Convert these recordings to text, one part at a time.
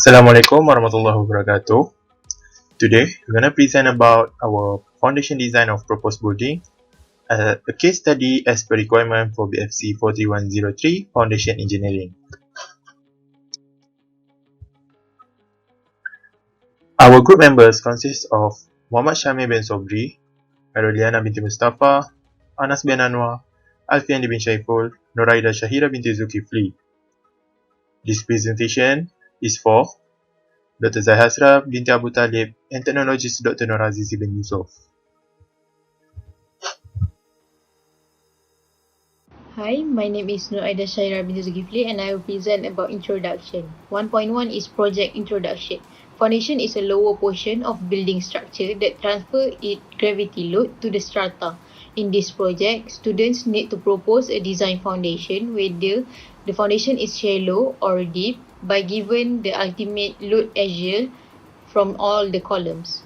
Assalamualaikum warahmatullahi wabarakatuh. Today, we're going to present about our foundation design of proposed building, a case study as per requirement for BFC 4103 Foundation Engineering. Our group members consist of Muhammad Syamil bin Sobri, Aureliana binti Mustafa, Anas bin Anwar, Alfian bin Syaiful, Noraida Shahira binti Zulkifli. This presentation is for Dr. Zahasra binti Abu Talib and technologist Dr. Nur Azizi bin Yusof. Hi, my name is Noraida Shahira binti Zulkifli and I will present about introduction. 1.1 is project introduction. Foundation is a lower portion of building structure that transfer its gravity load to the strata. In this project, students need to propose a design foundation whether the foundation is shallow or deep by given the ultimate load angle from all the columns.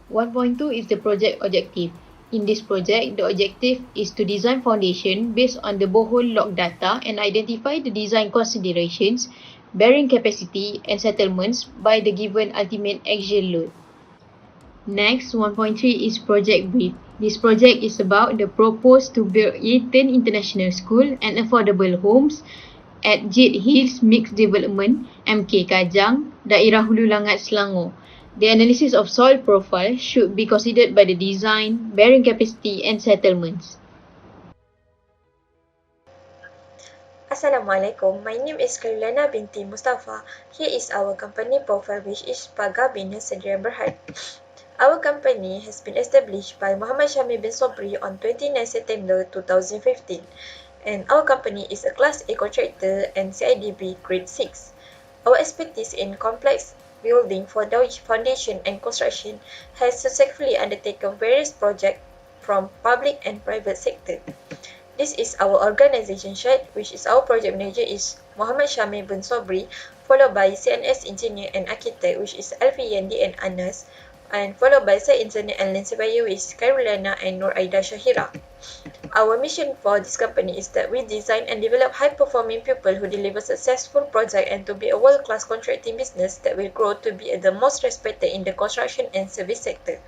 1.2 is the project objective. In this project, the objective is to design foundation based on the borehole log data and identify the design considerations, bearing capacity and settlements by the given ultimate axial load. Next, 1.3 is project brief. This project is about the proposed to build Eton International School and affordable homes at Jade Hills Mixed Development, MK Kajang, Daerah Hulu Langat, Selangor. The analysis of soil profile should be considered by the design, bearing capacity and settlements. Assalamualaikum, my name is Kailana binti Mustafa. Here is our company profile, which is Pagar Bina Sdn Berhad. Our company has been established by Muhammad Syamil bin Sobri on 29 September 2015, and our company is a Class A contractor and CIDB Grade 6. Our expertise in complex building foundation and construction has successfully undertaken various projects from public and private sector. This is our organization chart, which is our project manager is Muhammad Syamil bin Sobri, followed by CNS engineer and architect, which is Alfi Yandi and Anas, and followed by site engineer and land surveyor, which is Karulana and Noraida Shahira. Our mission for this company is that we design and develop high-performing people who deliver successful projects and to be a world-class contracting business that will grow to be the most respected in the construction and service sector.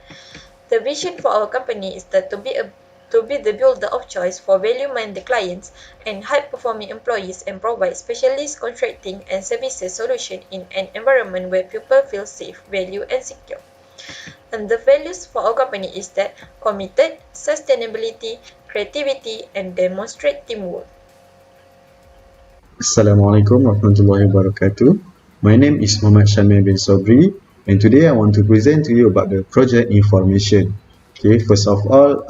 The vision for our company is that to be the builder of choice for value-minded clients and high-performing employees and provide specialist contracting and services solution in an environment where people feel safe, valued, and secure. And the values for our company is that committed, sustainability, creativity, and demonstrate teamwork. Assalamualaikum warahmatullahi wabarakatuh. My name is Muhammad Syamil bin Sobri, and today I want to present to you about the project information. Okay, first of all,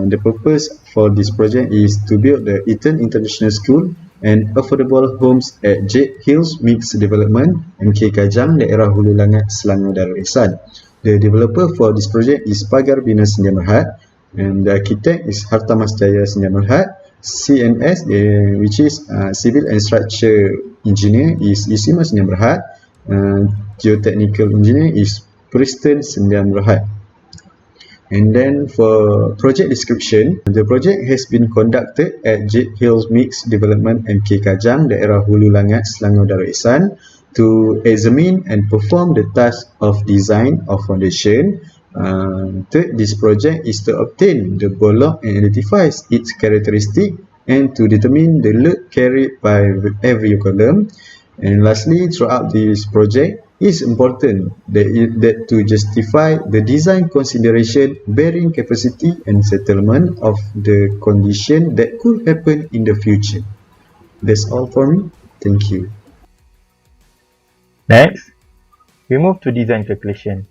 the purpose for this project is to build the Eton International School and affordable homes at Jade Hills Mixed Development, MK Kajang, Daerah Hulu Langat, Selangor Darul Ihsan. The developer for this project is Pagar Bina Sdn Berhad, and the architect is Harta Mas Jaya Sdn Berhad. CNS, which is Civil and Structure Engineer, is Isima Sdn Berhad. Geotechnical Engineer is Preston Sdn Berhad. And then for project description, the project has been conducted at Jade Hills Mixed Development MK Kajang, Daerah Hulu Langat, Selangor Darul Ihsan, to examine and perform the task of design of foundation. Third, this project is to obtain the block and identifies its characteristic and to determine the load carried by every column. And lastly, throughout this project, it's important that to justify the design consideration, bearing capacity and settlement of the condition that could happen in the future. That's all for me. Thank you. Next, we move to design calculation.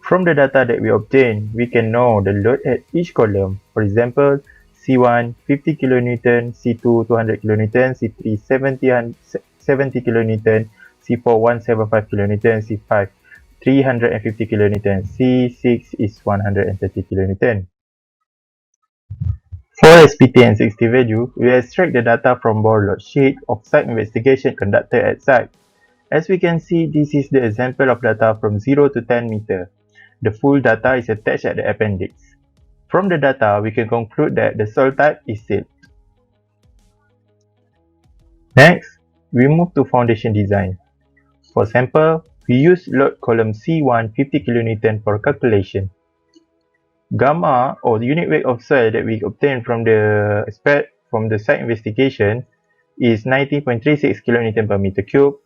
From the data that we obtain, we can know the load at each column. For example, C1 50 kN, C2 200 kN, C3 70 kN, C4 175 kN, C5 350 kN, C6 is 130 kN. For SPT and 60 value, we extract the data from bore load sheet of site investigation conducted at site. As we can see, this is the example of data from 0 to 10 meter. The full data is attached at the appendix. From the data, we can conclude that the soil type is silt. Next, we move to foundation design. For example, we use load column C1 50 kN for calculation. Gamma, or the unit weight of soil that we obtained from the site investigation, is 19.36 kN per meter cube.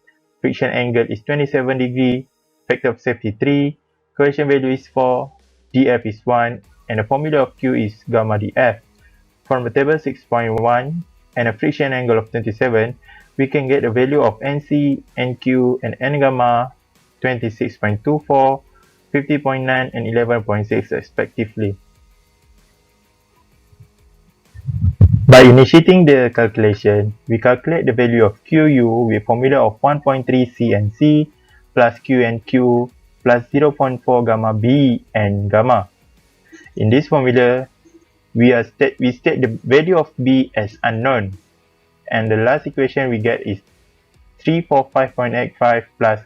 Friction angle is 27 degree, factor of safety 3, correction value is 4, df is 1, and the formula of Q is gamma df. From the table 6.1 and a friction angle of 27, we can get the value of NC, NQ, and N gamma 26.24, 50.9, and 11.6 respectively. By initiating the calculation, we calculate the value of QU with formula of 1.3 CNC plus QNQ plus 0.4 gamma B and gamma. In this formula, we state the value of B as unknown, and the last equation we get is 345.85 plus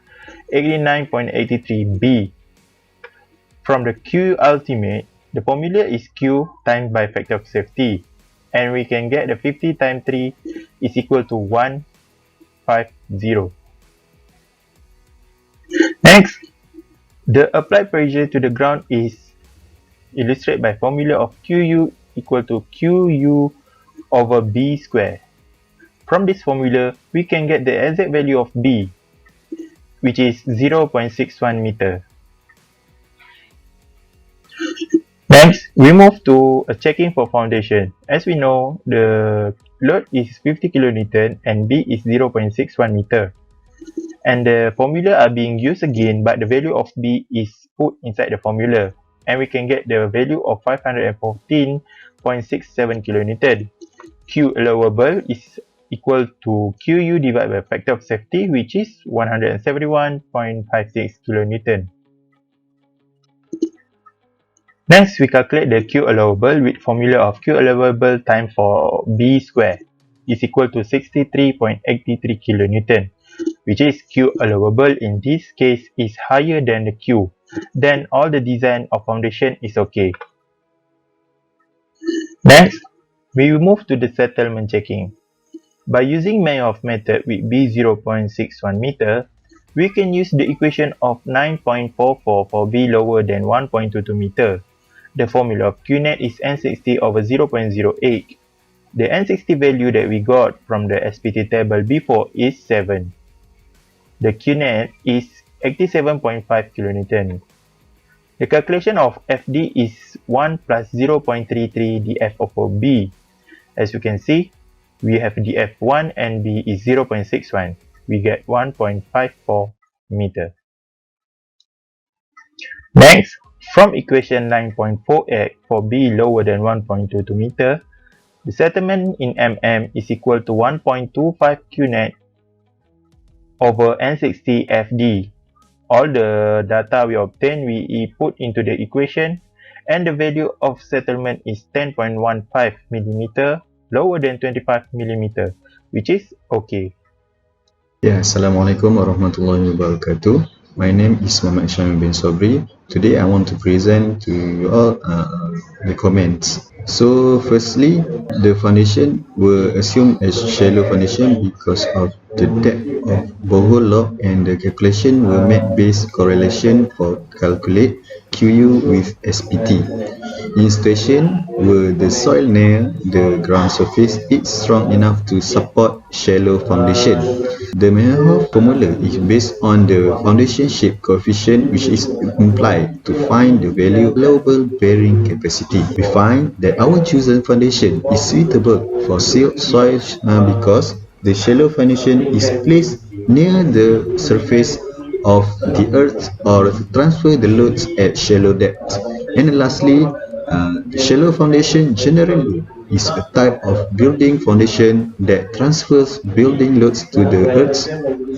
89.83 B. From the Q ultimate, the formula is Q times by factor of safety, and we can get the 50 times 3 is equal to 150. Next, the applied pressure to the ground is illustrated by formula of QU equal to QU over B square. From this formula, we can get the exact value of B, which is 0.61 meter. Next, we move to a checking for foundation. As we know, the load is 50 kN and B is 0.61 meter. And the formula are being used again, but the value of B is put inside the formula, and we can get the value of 514.67 kN. Q allowable is equal to QU divided by factor of safety, which is 171.56 kN. Next, we calculate the Q allowable with formula of Q allowable times for B square is equal to 63.83 kN, which is Q allowable in this case is higher than the Q. Then all the design of foundation is okay. Next, we will move to the settlement checking. By using Mayoff method with B 0.61 meter, we can use the equation of 9.44 for B lower than 1.22 meter. The formula of Qnet is N60 over 0.08. The N60 value that we got from the SPT table before is 7. The Qnet is 87.5 kN. The calculation of FD is 1 plus 0.33 dF over B. As you can see, we have dF1 and B is 0.61. We get 1.54 meter. Next, from equation 9.48 for B lower than 1.22 meter, the settlement in mm is equal to 1.25 Qnet over N60 FD. All the data we obtain we put into the equation, and the value of settlement is 10.15 mm lower than 25 mm, which is okay. Yeah, Assalamualaikum warahmatullahi wabarakatuh. My name is Muhammad Hussein bin Sobri. Today I want to present to you all the comments. So firstly, the foundation were assumed as shallow foundation because of the depth of borehole log, and the calculation were made based correlation for calculate QU with SPT. In situation where the soil near the ground surface is strong enough to support shallow foundation. The Mayoff formula is based on the foundation shape coefficient, which is implied to find the value of allowable bearing capacity. We find that our chosen foundation is suitable for silt soils because the shallow foundation is placed near the surface of the earth or to transfer the loads at shallow depth. And lastly, shallow foundation generally is a type of building foundation that transfers building loads to the earth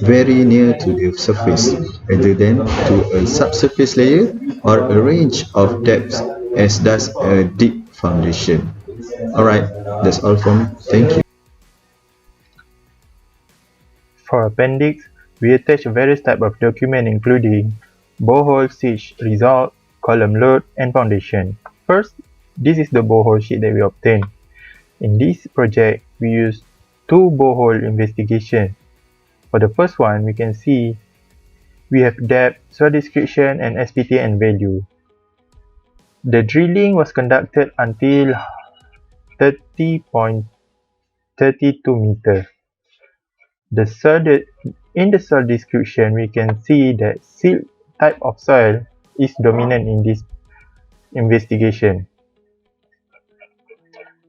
very near to the surface rather than to a subsurface layer or a range of depths as does a deep foundation. Alright, that's all from me. Thank you. For appendix, we attach various types of document including borehole siege result, column load, and foundation. First, this is the borehole sheet that we obtained. In this project, we used two borehole investigations. For the first one, we can see We have depth, soil description, and SPTN value. The drilling was conducted until 30.32 meter. In the soil description, we can see that silt type of soil is dominant in this investigation.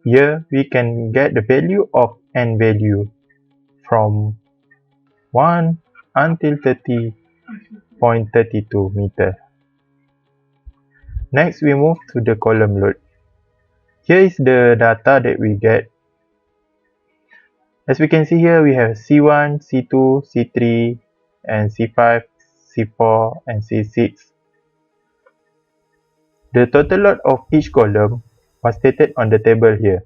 Here, we can get the value of N value from 1 until 30.32 meter. Next, we move to the column load. Here is the data that we get. As we can see here, we have C1, C2, C3, and C5, C4, and C6. The total load of each column was stated on the table here.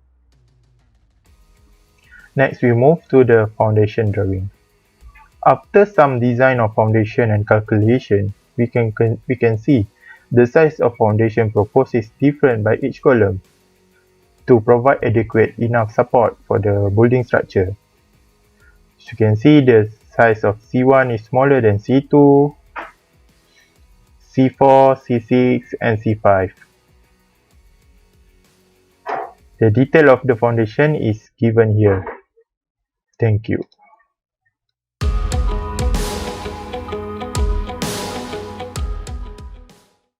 Next, we move to the foundation drawing. After some design of foundation and calculation, we can see the size of foundation proposed is different by each column to provide adequate enough support for the building structure. As you can see, the size of C1 is smaller than C2, C4, C6, and C5. The detail of the foundation is given here. Thank you.